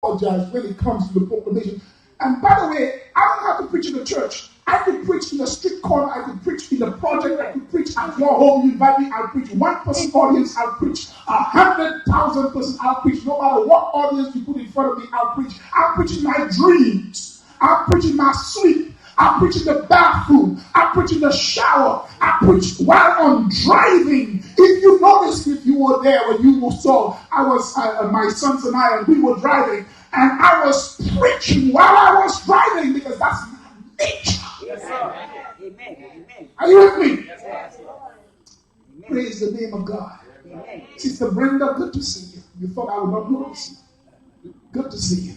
apologize when it comes to the proclamation. And by the way, I don't have to preach in the church. I could preach in the street corner. I could preach in the project. I could preach at your home. You invite me. I'll preach 1 person audience. I'll preach 100,000 person. I'll preach no matter what audience you put in front of me. I'll preach. I'll preach in my dreams. I'll preach in my sleep. I'll preach in the bathroom. I'll preach in the shower. I'll preach while I'm driving. If you noticed, if you were there when you saw, my sons and I, and we were driving, and I was preaching while I was driving because that's nature. Yes, sir. Amen. Are you with me? Yes, sir. Praise the name of God. Amen. Sister Brenda, good to see you. You thought I would not notice you. Good to see you.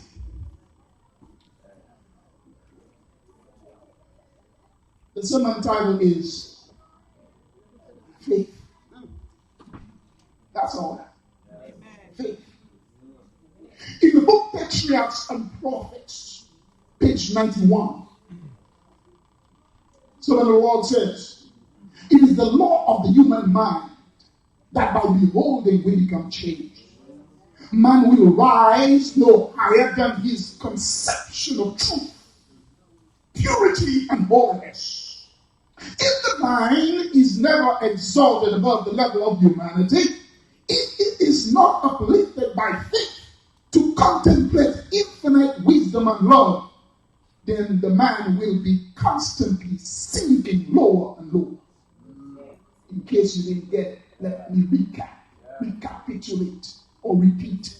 The sermon title is Faith. That's all. Amen. Faith. In the book Patriarchs and Prophets, page 91, so when the Lord says, it is the law of the human mind that by beholding we become changed. Man will rise no higher than his conception of truth, purity, and holiness. If the mind is never exalted above the level of humanity, if it is not uplifted by faith to contemplate infinite wisdom and love, then the man will be constantly sinking lower and lower. In case you didn't get it, let me recapitulate or repeat.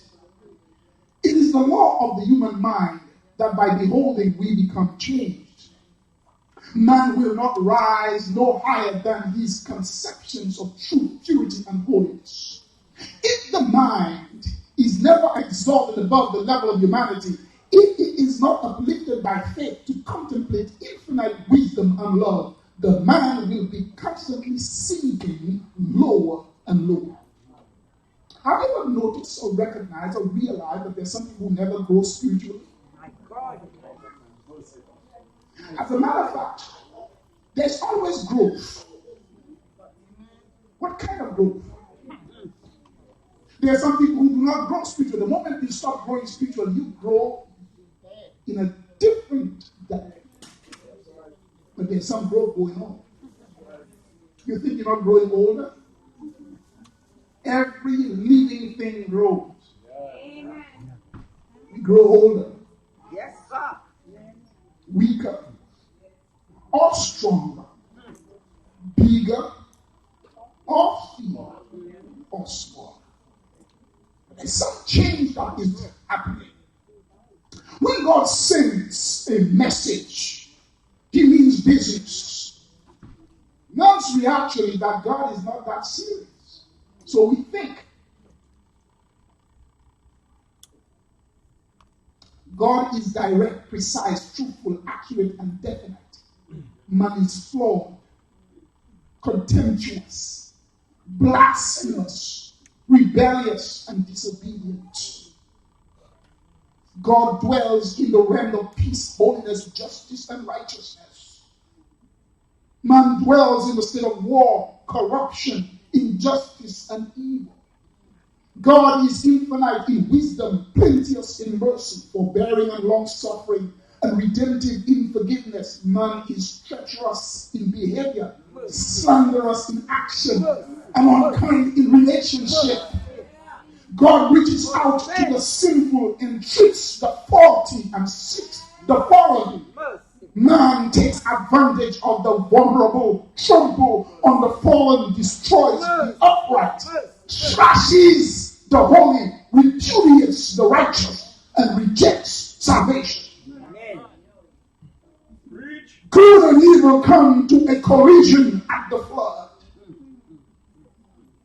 It is the law of the human mind that by beholding we become changed. Man will not rise no higher than his conceptions of truth, purity, and holiness. If the mind is never exalted above the level of humanity, if it is not uplifted by faith to contemplate infinite wisdom and love, the man will be constantly sinking lower and lower. Have you ever noticed or recognized or realized that there's some people who never grow spiritually? My God. As a matter of fact, there's always growth. What kind of growth? There are some people who do not grow spiritually. The moment you stop growing spiritually, you grow in a different direction. But there's some growth going on. You think you're not growing older? Every living thing grows. Amen. We grow older. Yes, sir. Weaker. Or stronger. Bigger. Or feeble. Or smaller. There's some change that is happening. When God sends a message, he means business. Man's reaction is that God is not that serious. So we think. God is direct, precise, truthful, accurate, and definite. Man is flawed, contemptuous, blasphemous, rebellious, and disobedient. God dwells in the realm of peace, holiness, justice, and righteousness. Man dwells in the state of war, corruption, injustice, and evil. God is infinite in wisdom, plenteous in mercy, forbearing and long-suffering, and redemptive in forgiveness. Man is treacherous in behavior, slanderous in action, and unkind in relationship. God reaches out to the sinful and treats the faulty and seeks the fallen. Man takes advantage of the vulnerable, trample on the fallen, destroys the upright, trashes the holy, repudiates the righteous, and rejects salvation. Good and evil come to a collision at the flood.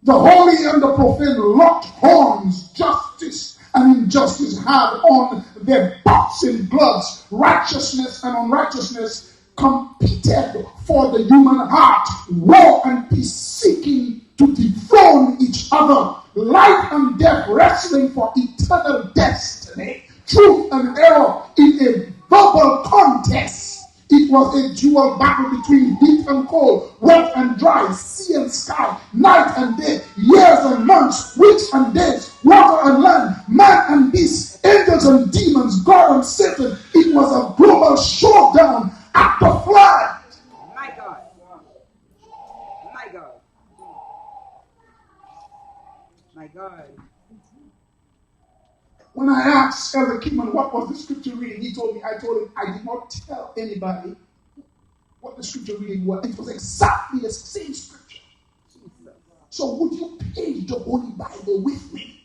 The holy and the profane locked horns, justice and injustice have on their butts in bloods. Righteousness and unrighteousness competed for the human heart. War and peace seeking to dethrone each other. Life and death wrestling for eternal destiny. Truth and error in a verbal contest. It was a dual battle between heat and cold, wet and dry, sea and sky, night and day, years and months, weeks and days, water and land, man and beast, angels and demons, God and Satan. It was a global showdown at the flood. My God. My God. My God. When I asked Elder Kingman what was the scripture reading, he told me, I told him I did not tell anybody what the scripture reading was. It was exactly the same scripture. So would you page the Holy Bible with me?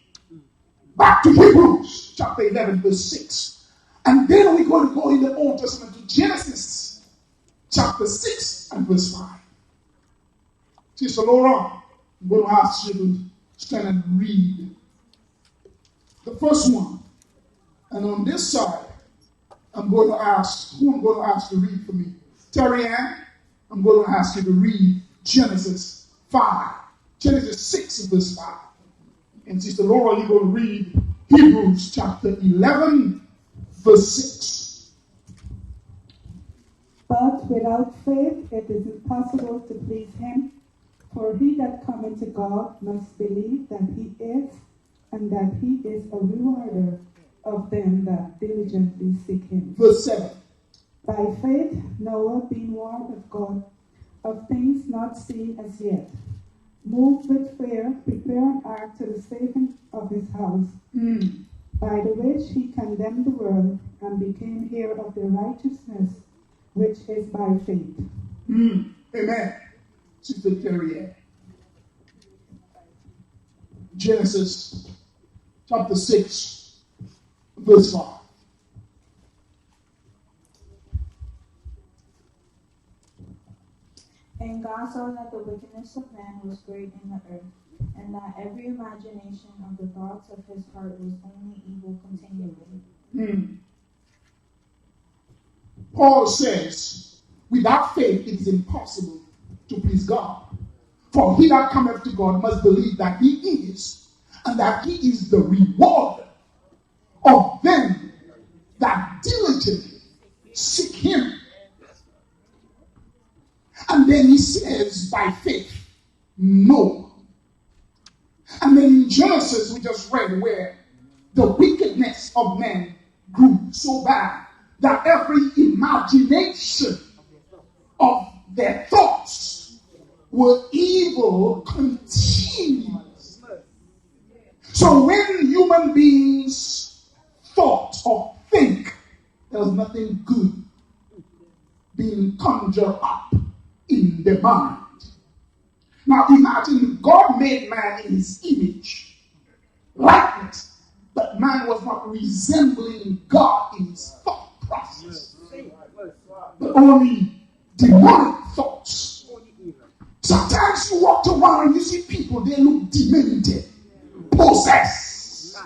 Back to Hebrews chapter 11 verse 6. And then we're going to go in the Old Testament to Genesis chapter 6 and verse 5. Sister Laura, I'm going to ask you to stand and read the first one. And on this side, I'm going to ask to read for me? Terry Ann, I'm going to ask you to read Genesis 5. Genesis 6 verse 5. And Sister Laura, you're going to read Hebrews chapter 11 verse 6. But without faith it is impossible to please him. For he that cometh to God must believe that he is, and that he is a rewarder of them that diligently seek him. Verse 7. By faith Noah, being warned of God of things not seen as yet, moved with fear, prepared an ark to the saving of his house, by the which he condemned the world, and became heir of the righteousness which is by faith. Amen. Sister Terry Ann. Genesis chapter 6 verse 5. And God saw that the wickedness of man was great in the earth, and that every imagination of the thoughts of his heart was only evil continually. Paul says, without faith it is impossible to please God. For he that cometh to God must believe that he is, and that he is the rewarder of them that diligently seek him. And then he says, by faith, no. And then in Genesis, we just read where the wickedness of men grew so bad that every imagination of their thoughts were evil continuous. So when human beings thought or think, there was nothing good being conjured up in the mind. Now imagine God made man in his image, likeness, but man was not resembling God in his thought process, but only demonic thoughts. Sometimes you walk around and you see people, they look demented, possessed.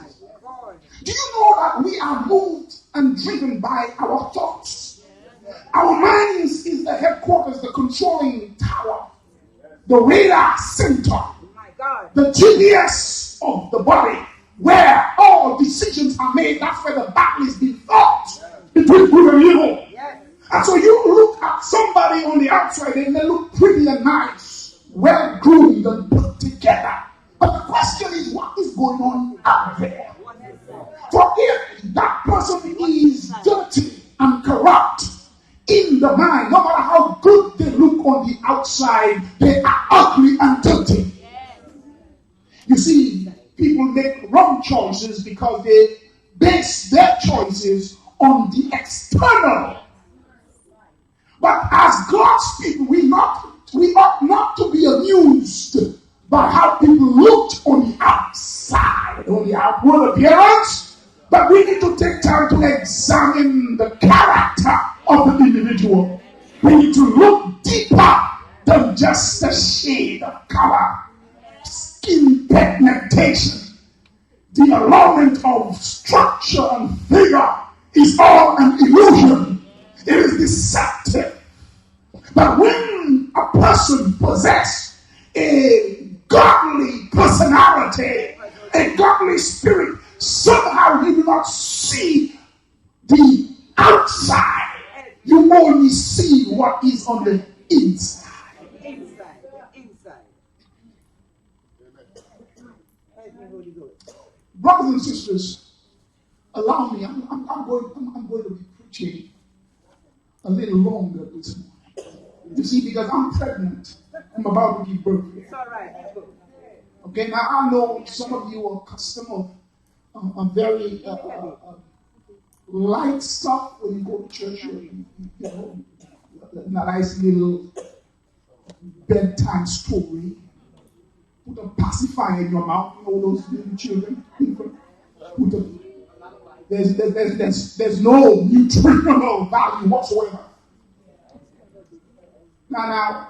Do you know that we are moved and driven by our thoughts? Our minds is the headquarters, the controlling tower, the radar center, the GPS of the body, where all decisions are made. That's where the battle is being fought between good and evil. And so you look at somebody on the outside and they look pretty and nice, well groomed and put together. But the question is, what is going on out there? For if that person is dirty and corrupt in the mind, no matter how good they look on the outside, they are ugly and dirty. You see, people make wrong choices because they base their choices on the external. But as God's people, we ought not to be amused by how people looked on the outside, on the outward appearance, but we need to take time to examine the character of the individual. We need to look deeper than just the shade of color, skin pigmentation. The allurement of structure and figure is all an illusion. It is deceptive. But when a person possesses a godly personality, a godly spirit, somehow you do not see the outside. You only see what is on the inside. Brothers and sisters, allow me, I'm going to be preaching a little longer this morning. You see, because I'm pregnant. I'm about to give birth here. It's all right. Okay, now I know some of you are accustomed of very light stuff when you go to church. You know, a nice little bedtime story. Put a pacifier in your mouth. You know those little children. There's no nutritional value whatsoever. Now,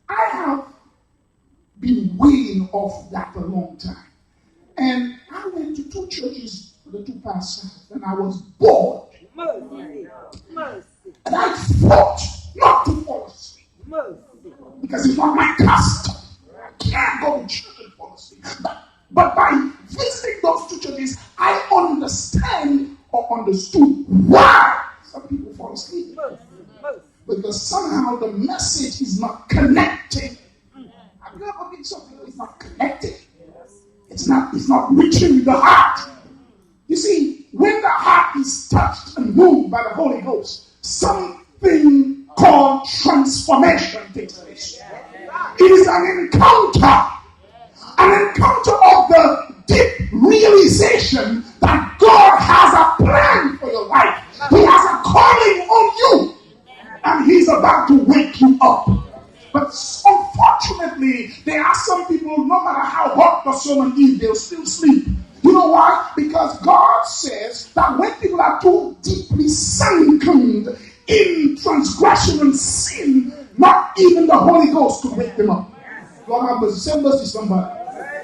I have been weighing off that a long time. And I went to 2 churches for the 2 past Sabbaths, and I was bored. Mercy. And I fought not to fall asleep. Mercy. Because it's not my custom. I can't go to church and fall asleep. But by visiting those 2 churches, I understand or understood why some people fall asleep. Mercy. Because somehow the message is not connecting. I've never been something that is not connected. It's not reaching the heart. You see, when the heart is touched and moved by the Holy Ghost, something called transformation takes place. It is an encounter of the deep realization that God has a plan for your life. He has a calling on you. And he's about to wake you up. But unfortunately, there are some people, no matter how hot the sermon is, they'll still sleep. You know why? Because God says that when people are too deeply sunken in transgression and sin, not even the Holy Ghost could wake them up. Lord have mercy. Say mercy, somebody.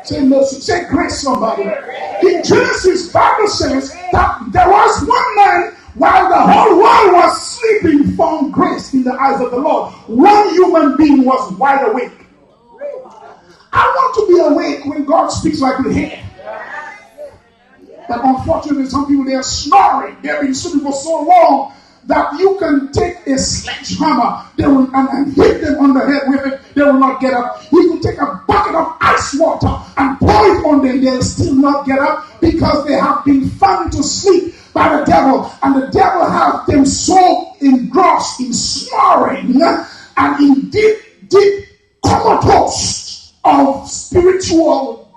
Say mercy. Say grace, somebody. In Genesis, Bible says that there was one man while the whole world was sleeping, found grace in the eyes of the Lord. One human being was wide awake. I want to be awake when God speaks like we hear. But unfortunately, some people, they are snoring. They've been sleeping for so long that you can take a sledgehammer and hit them on the head with it. They will not get up. You can take a bucket of ice water and pour it on them. They'll still not get up because they have been fanned to sleep by the devil, and the devil has them so engrossed in snoring and in deep comatose of spiritual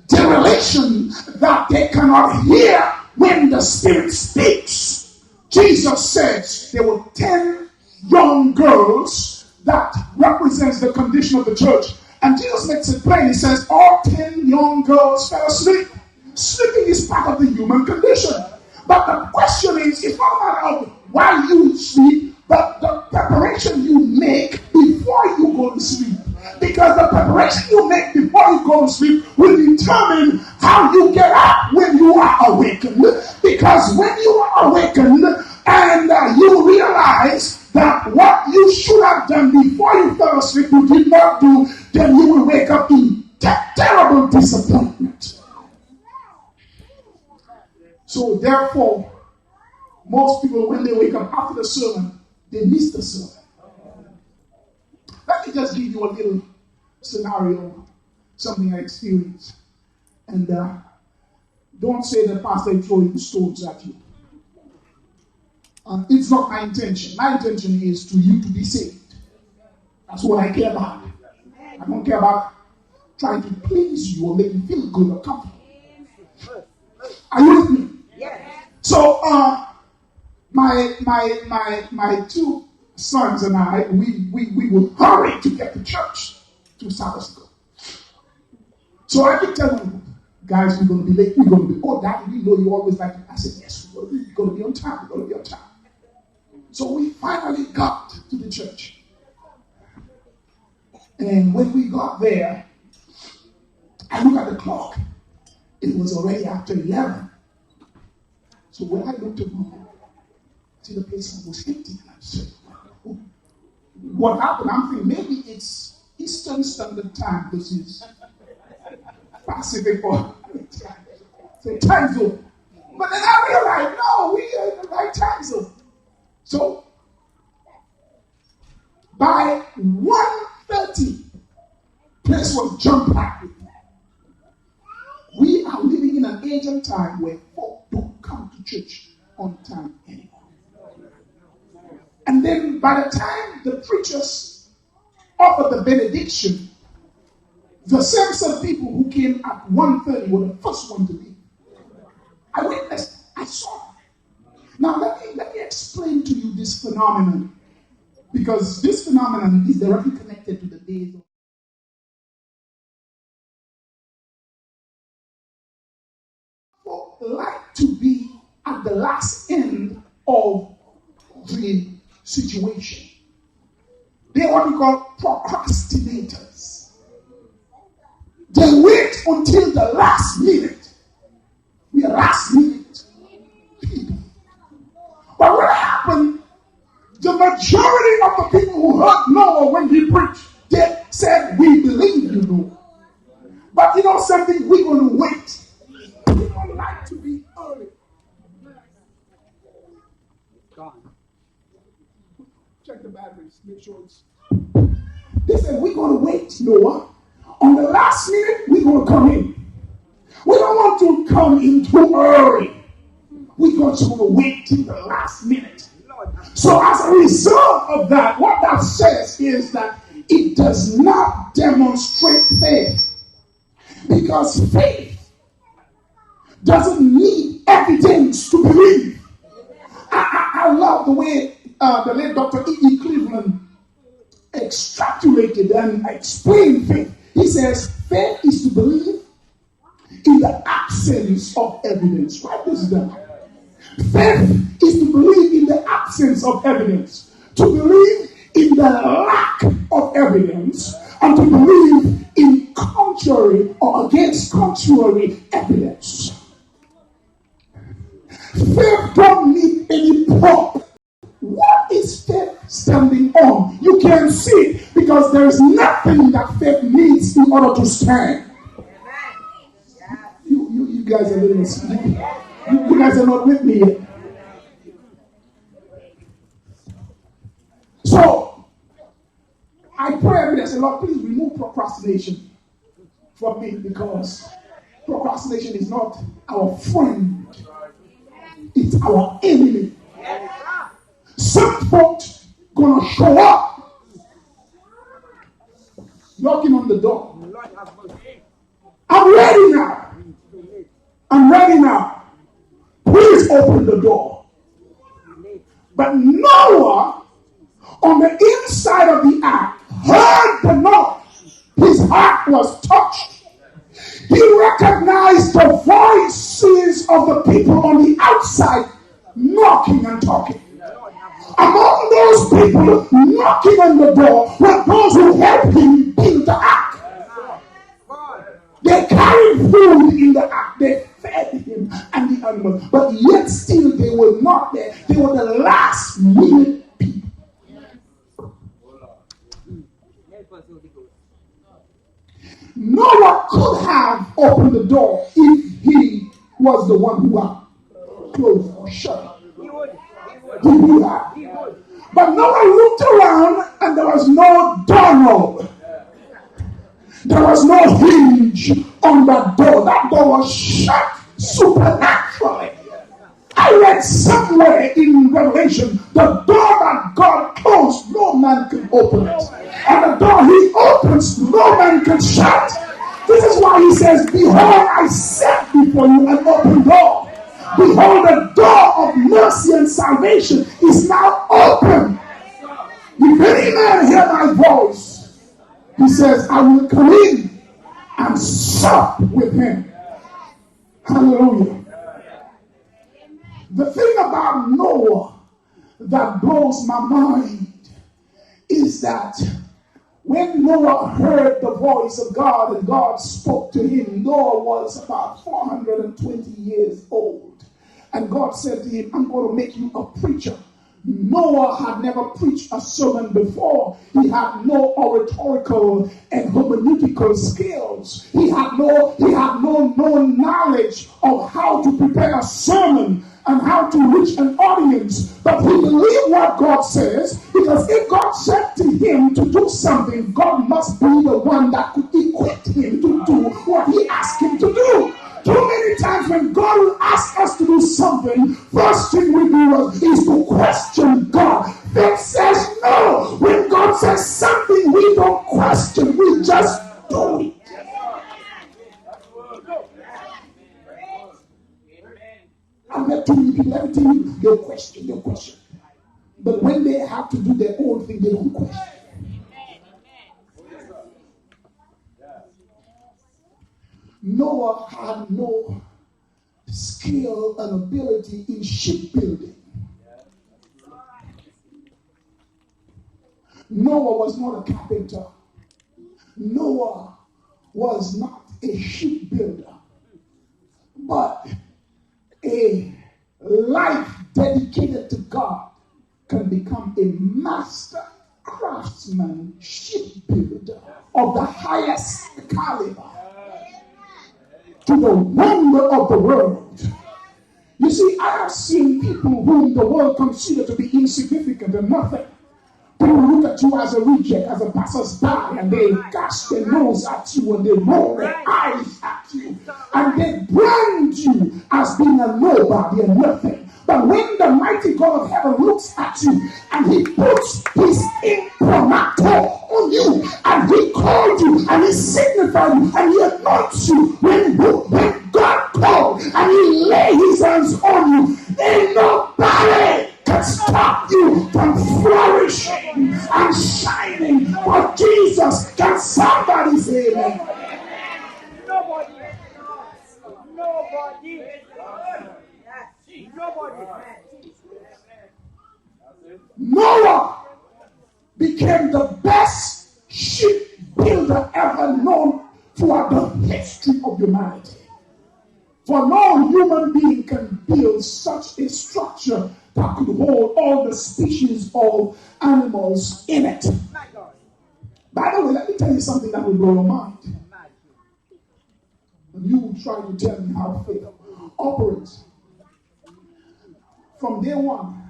dereliction that they cannot hear when the Spirit speaks. Jesus says there were 10 young girls that represents the condition of the church, and Jesus makes it plain. He says all 10 young girls fell asleep. Sleeping is part of the human condition. But the question is, it's not a matter of why you sleep, but the preparation you make before you go to sleep. Because the preparation you make before you go to sleep will determine how you get up when you are awakened. Because when you are awakened and you realize that what you should have done before you fell asleep you did not do, then you will wake up in terrible disappointment. So therefore, most people, when they wake up after the sermon, they miss the sermon. Let me just give you a little scenario, something I experienced. And don't say the pastor is throwing stones at you. It's not my intention. My intention is to you to be saved. That's what I care about. I don't care about trying to please you or make you feel good or comfortable. Are you with me? Yes. So my 2 sons and I, we would hurry to get to church 2 Sabbaths ago. So I keep telling them, guys, we're going to be late. We're going to be, oh, Daddy, we know you always like it. I said, yes, we're going to be on time. We're going to be on time. So we finally got to the church. And when we got there, I looked at the clock. It was already after 11. So when I looked at my home, see the place was empty. And I said, oh, what happened? I'm thinking maybe it's Eastern Standard Time. This is Pacific or so time zone. But then I realized, no, we are in the right time zone. So by 1:30, place was jam-packed with people. We are living in an age and time where folk don't come to church on time anymore. And then by the time the preachers offered the benediction, the same set of people who came at 1:30 were the first one to leave. I witnessed, I saw. Now let me explain to you this phenomenon, because this phenomenon is directly connected to the days of like to be at the last end of the situation. They are what we call procrastinators. They wait until the last minute. We are last minute people. But what happened? The majority of the people who heard Noah when he preached, they said, "We believe you, Noah. But you know something? We're going to wait. We don't like to be early." Gone. Check the batteries. Make sure it's. They said, "We're going to wait, Noah. On the last minute, we're going to come in. We don't want to come in too early. We're just going to wait till the last minute." So as a result of that, what that says is that it does not demonstrate faith. Because faith doesn't need evidence to believe. I love the way the late Dr. E.E. Cleveland extrapolated and explained faith. He says, faith is to believe in the absence of evidence. Write this down. Faith is to believe in the absence of evidence, to believe in the lack of evidence, and to believe in contrary or against contrary evidence. Faith don't need any prop. What is faith standing on? You can see it because there is nothing that faith needs in order to stand. You guys are little asleep. You guys are not with me yet. So, I pray every day, I say, Lord, please remove procrastination from me, because procrastination is not our friend. It's our enemy. Some folks gonna show up knocking on the door. I'm ready now. I'm ready now. Please open the door. But Noah, on the inside of the ark, heard the noise. His heart was touched. He recognized the voices of the people on the outside knocking and talking. Among those people knocking on the door were those who helped him build the ark. They carried food in the ark. They fed him and the animals. But yet still they were not there. They were the last minute people. Noah could have opened the door if he was the one who had closed or shut. He would have. But Noah looked around and there was no doorknob. There was no hinge on that door. That door was shut supernaturally. I read somewhere in Revelation, the door that God closed, no man can open it. And the door he opens, no man can shut. This is why he says, behold, I set before you an open door. Behold, the door of mercy and salvation is now open. If any man hear my voice, he says, I will come in and sup with him. Hallelujah. The thing about Noah that blows my mind is that when Noah heard the voice of God and God spoke to him, Noah was about 420 years old. And God said to him, I'm going to make you a preacher. Noah had never preached a sermon before. He had no oratorical and hermeneutical skills. He had no knowledge of how to prepare a sermon and how to reach an audience. But he believed what God says, because if God said to him to do something, God must be the one that could equip him to do what he asked him to do. Too many times when God will ask us to do something, first thing we do is to question God. Faith says no. When God says something, we don't question. We just do it. I met too many people, everything they'll question. But when they have to do their own thing, they don't question. Noah had no skill and ability in shipbuilding. Noah was not a carpenter. Noah was not a shipbuilder. But a life dedicated to God can become a master craftsman, shipbuilder of the highest caliber to the wonder of the world. You see, I have seen people whom the world considers to be insignificant and nothing. People look at you as a reject, as a passersby, and they cast their nose at you and they roll their eyes at you and they brand you as being a nobody and nothing. But when the mighty God of heaven looks at you and he puts his imprimatur on you and he called you and he signified you and he anoints you, when God called and he lay his hands on you, ain't nobody can stop you from flourishing and shining for Jesus. Can somebody say amen? Nobody. Noah became the best shipbuilder ever known throughout the history of humanity. For no human being can build such a structure that could hold all the species of animals in it. By the way, let me tell you something that will blow your mind. And you will try to tell me how faith operates. From day one,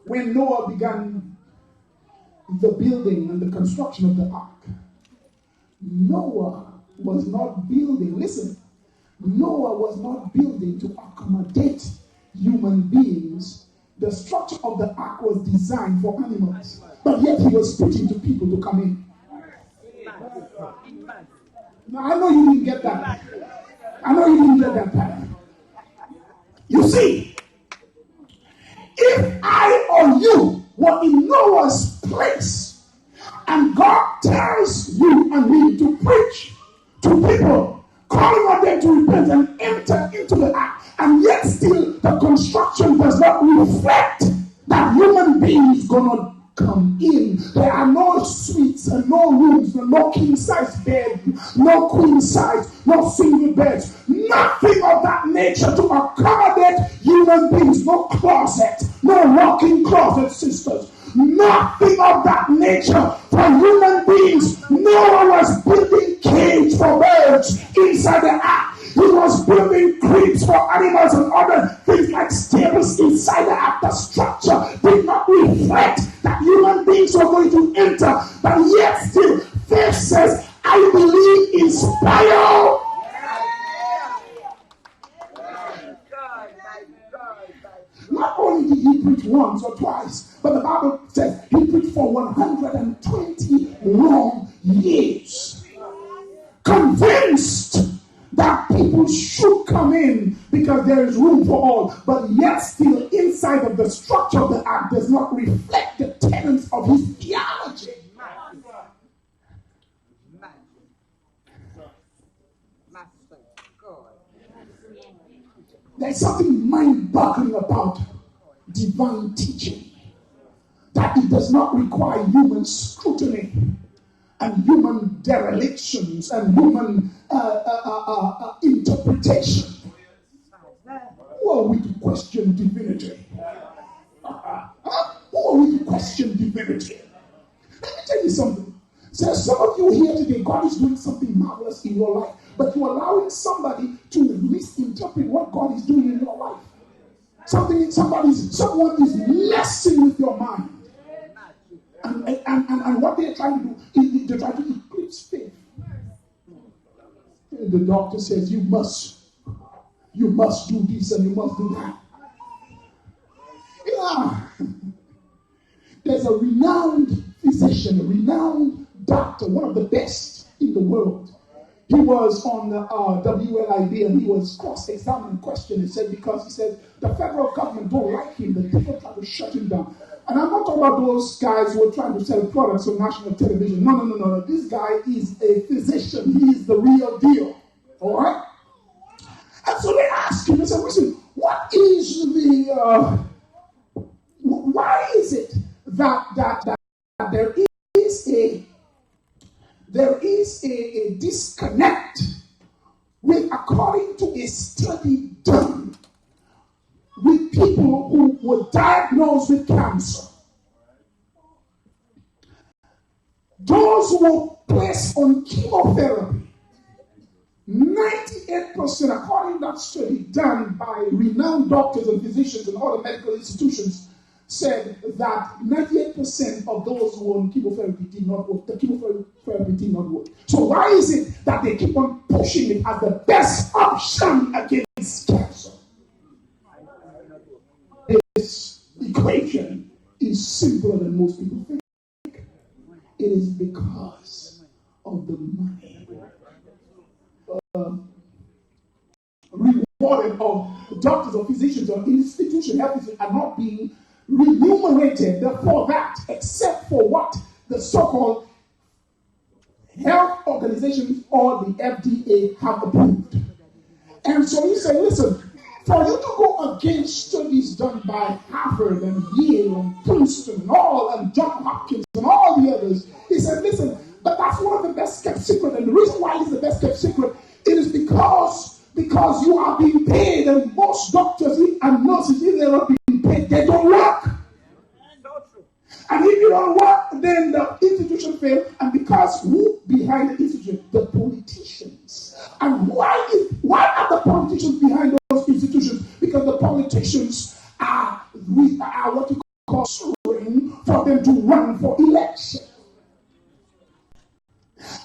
when Noah began the building and the construction of the ark, Noah was not building, listen, Noah was not building to accommodate human beings. The structure of the ark was designed for animals, but yet he was preaching to people to come in. Now, I know you didn't get that. I know you didn't get that part. You see, if I or you were in Noah's place and God tells you and me to preach to people, calling on them to repent and enter into the ark, and yet still the construction does not reflect that human beings gonna come in. There are no suites and no rooms, no king size bed, no queen size, no single beds, nothing of that nature to accommodate human beings. No closet, no walk-in closet, sisters. Nothing of that nature for human beings. Noah was building cages for birds inside the ark. He was building cribs for animals and other things like stables inside the ark. The structure did not reflect that human beings were going to enter. But yet still, faith says, I believe in spite. Not only did he preach once or twice, but the Bible says he preached for 120 long years. Convinced that people should come in because there is room for all, but yet still inside of the structure of the ark does not reflect the tenets of his theology. There's something mind-boggling about divine teaching, that it does not require human scrutiny and human derelictions and human interpretation. Who are we to question divinity? Who are we to question divinity? Let me tell you something. So some of you here today, God is doing something marvelous in your life, but you're allowing somebody to misinterpret what God is doing in your life. Someone is messing with your mind. And what they're trying to do is they're trying to eclipse faith. The doctor says you must You must do this and you must do that. Yeah. There's a renowned physician, a renowned doctor, one of the best in the world. He was on the WLIB and he was cross-examining question. He said, because he said the federal government don't like him, the people try to shut him down. And I'm not talking about those guys who are trying to sell products on national television. No. This guy is a physician. He is the real deal. All right? And so they asked him, they said, listen, what is the, why is it that there is a disconnect with, according to a study done with people who were diagnosed with cancer. Those who were placed on chemotherapy, 98%, according to that study done by renowned doctors and physicians and other medical institutions, said that 98% of those who were on chemotherapy did not work. The chemotherapy did not work. So why is it that they keep on pushing it as the best option against cancer? This equation is simpler than most people think. It is because of the money. Rewarded of doctors or physicians or institutions, health institutions are not being remunerated for that, except for what the so-called health organizations or the FDA have approved. And so you say, listen, for you to go against studies done by Harvard and Yale and Princeton and all, and John Hopkins and all the others, he said, listen, but that's one of the best kept secret. And the reason why it's the best kept secret, it is because you are being paid, and most doctors and nurses, if they're not being paid, they don't work. And if you don't work, then the institution fails. And because who behind the institution? The politicians. And why are the politicians behind those institutions? Because the politicians are what you call suing for them to run for election.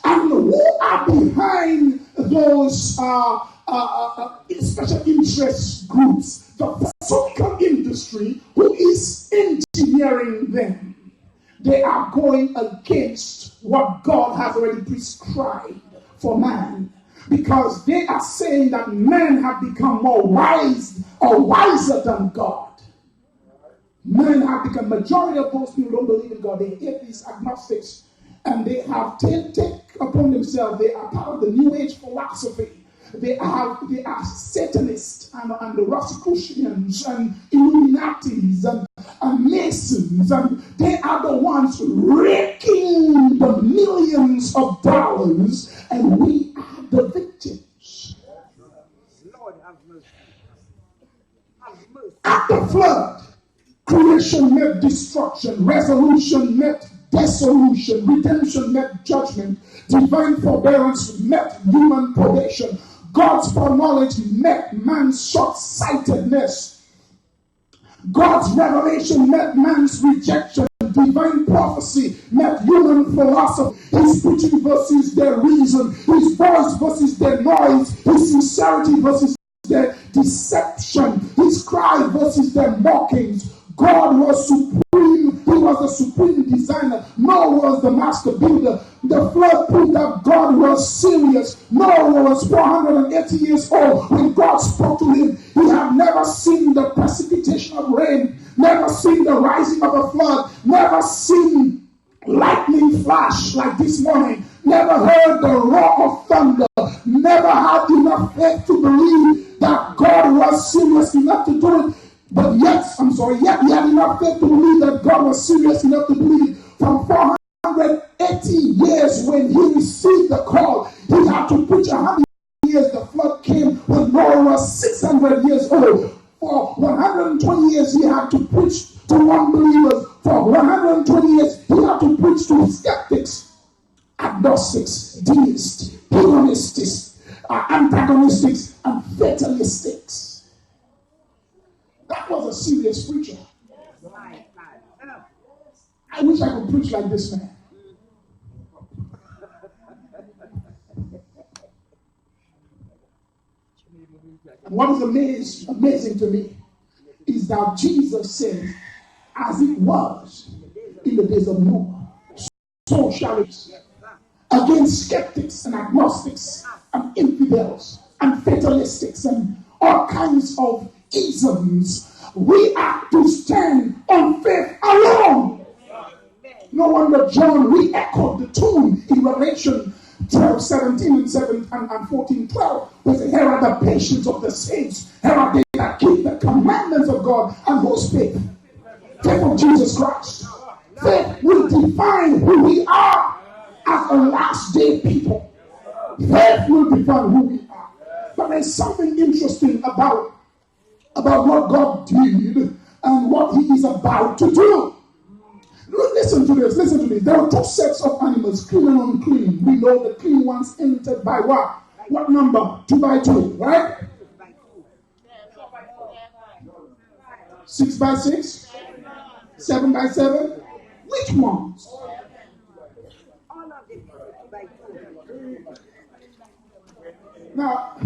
And who are behind those special interest groups? The pharmaceutical industry, who is engineering them. They are going against what God has already prescribed for man, because they are saying that men have become more wise or wiser than God. Men have become, majority of those people don't believe in God. They atheists, agnostics, and they have taken upon themselves, they are part of the New Age philosophy. They are Satanists and the Rosicrucians and Illuminatis and Masons, and they are the ones raking the millions of dollars, and we are the victims. Lord have mercy. Have mercy. At the flood, creation met destruction, resolution met dissolution, redemption met judgment, divine forbearance met human probation, God's foreknowledge met man's short-sightedness, God's revelation met man's rejection, divine prophecy met human philosophy, his preaching versus their reason, his voice versus their noise, his sincerity versus their deception, his cry versus their mockings. God was supreme. He was the supreme designer. Noah was the master builder. The flood proved that God was serious. Noah was 480 years old when God spoke to him. He had never seen the precipitation of rain, never seen the rising of a flood, never seen lightning flash like this morning, never heard the roar of thunder, never had enough faith to believe that God was serious enough to do it. But yet he had enough faith to believe that God was serious enough to believe. From 480 years when he received the call, he had to preach 100 years. The flood came when Noah was 600 years old. For 120 years, he had to preach to unbelievers. For 120 years, he had to preach to skeptics, agnostics, deists, hedonists, antagonistics, and fatalistics. That was a serious preacher. I wish I could preach like this man. And what is amazing to me is that Jesus said, as it was in the days of Noah, so shall it be. Against skeptics and agnostics and infidels and fatalistics and all kinds of isms, we are to stand on faith alone. No wonder John re-echoed the tune in Revelation 12:17 and 14:12. Where it says, here are the patience of the saints, here are they that keep the commandments of God. And whose faith? Faith of Jesus Christ. Faith will define who we are as a last day people. Faith will define who we are. But there's something interesting about what God did and what he is about to do. Listen to this. There are two sets of animals, clean and unclean. We know the clean ones entered by what? What number? 2 by 2, right? 6 by 6? 7 by 7? Which ones? Now,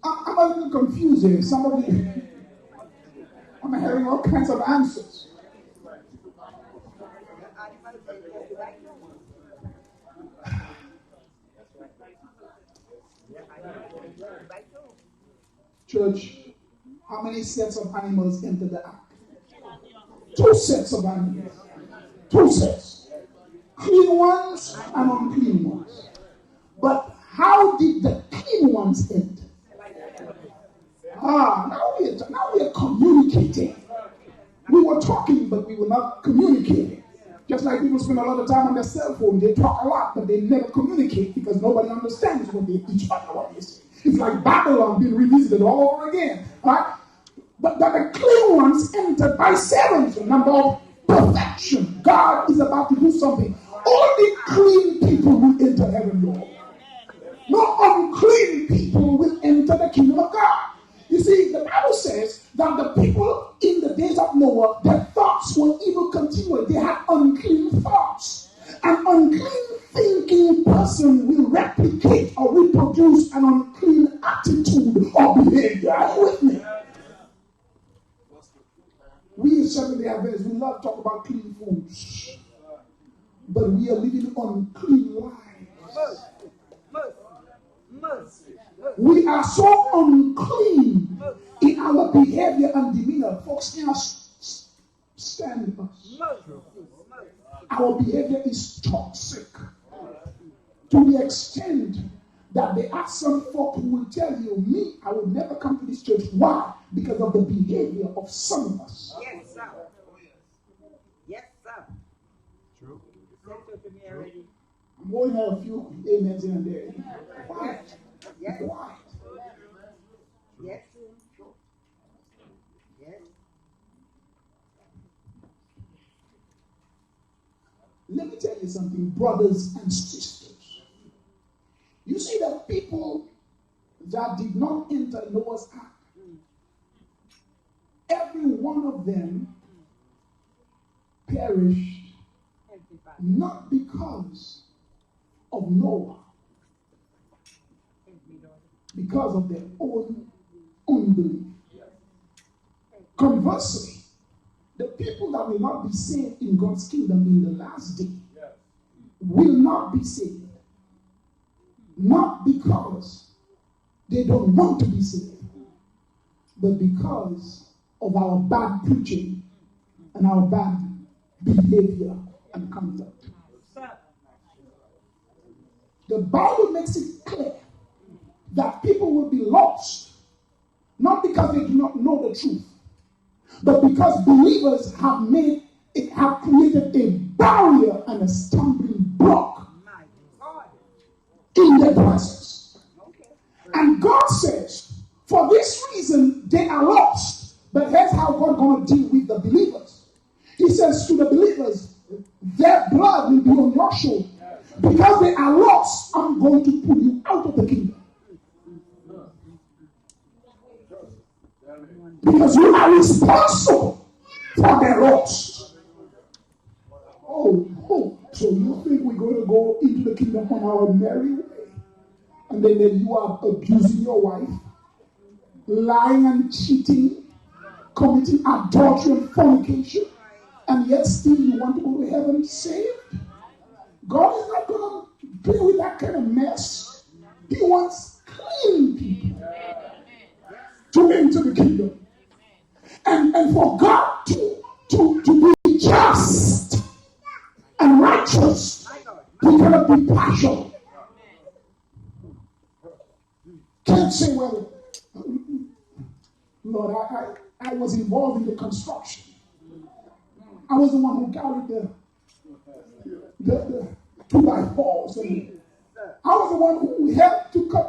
I'm a little confused here. Some of you, I'm hearing all kinds of answers. Church, how many sets of animals enter the ark? 2 sets of animals. 2 sets. Clean ones and unclean ones. But how did the clean ones enter? Now we are communicating. We were talking, but we were not communicating. Just like people spend a lot of time on their cell phone. They talk a lot, but they never communicate because nobody understands what each other is. It's like Babylon being revisited all over again. Right? But the clean ones entered by 7, the number of perfection. God is about to do something. Only clean people will enter heaven, Lord. No unclean people will enter the kingdom of God. You see, the Bible says that the people in the days of Noah, their thoughts were evil continually. They had unclean thoughts. An unclean thinking person will replicate or reproduce an unclean attitude or behavior. Are you with me? We as Seventh-day Adventists, we love to talk about clean foods. But we are living unclean lives. We are so unclean in our behavior and demeanor. Folks cannot stand us. Our behavior is toxic to the extent that there are some folk who will tell you, me, I will never come to this church. Why? Because of the behavior of some of us. Yes, sir. Yes, sir. True. I'm going to have a few amens in and there. Quiet. Yes. Quiet. Yes. Yes. Let me tell you something, brothers and sisters. You see that people that did not enter Noah's ark, every one of them perished not because of Noah, because of their own unbelief. Conversely, the people that will not be saved in God's kingdom in the last day will not be saved. Not because they don't want to be saved, but because of our bad preaching and our bad behavior and conduct. The Bible makes it clear that people will be lost, not because they do not know the truth, but because believers have created a barrier and a stumbling block in their presence. And God says, for this reason, they are lost. But here's how God is going to deal with the believers. He says to the believers, their blood will be on your shoulder. Because they are lost, I'm going to pull you out of the kingdom. Because you are responsible for their loss. Oh, so you think we're going to go into the kingdom on our merry way? and then you are abusing your wife, lying and cheating, committing adultery and fornication, and yet still you want to go to heaven saved? God is not going to play with that kind of mess. He wants clean people to enter the kingdom. And for God to be just and righteous, he cannot be partial. Can't say, well, Lord, I was involved in the construction. I was the one who carried the 2x4s. And I was the one who helped to cut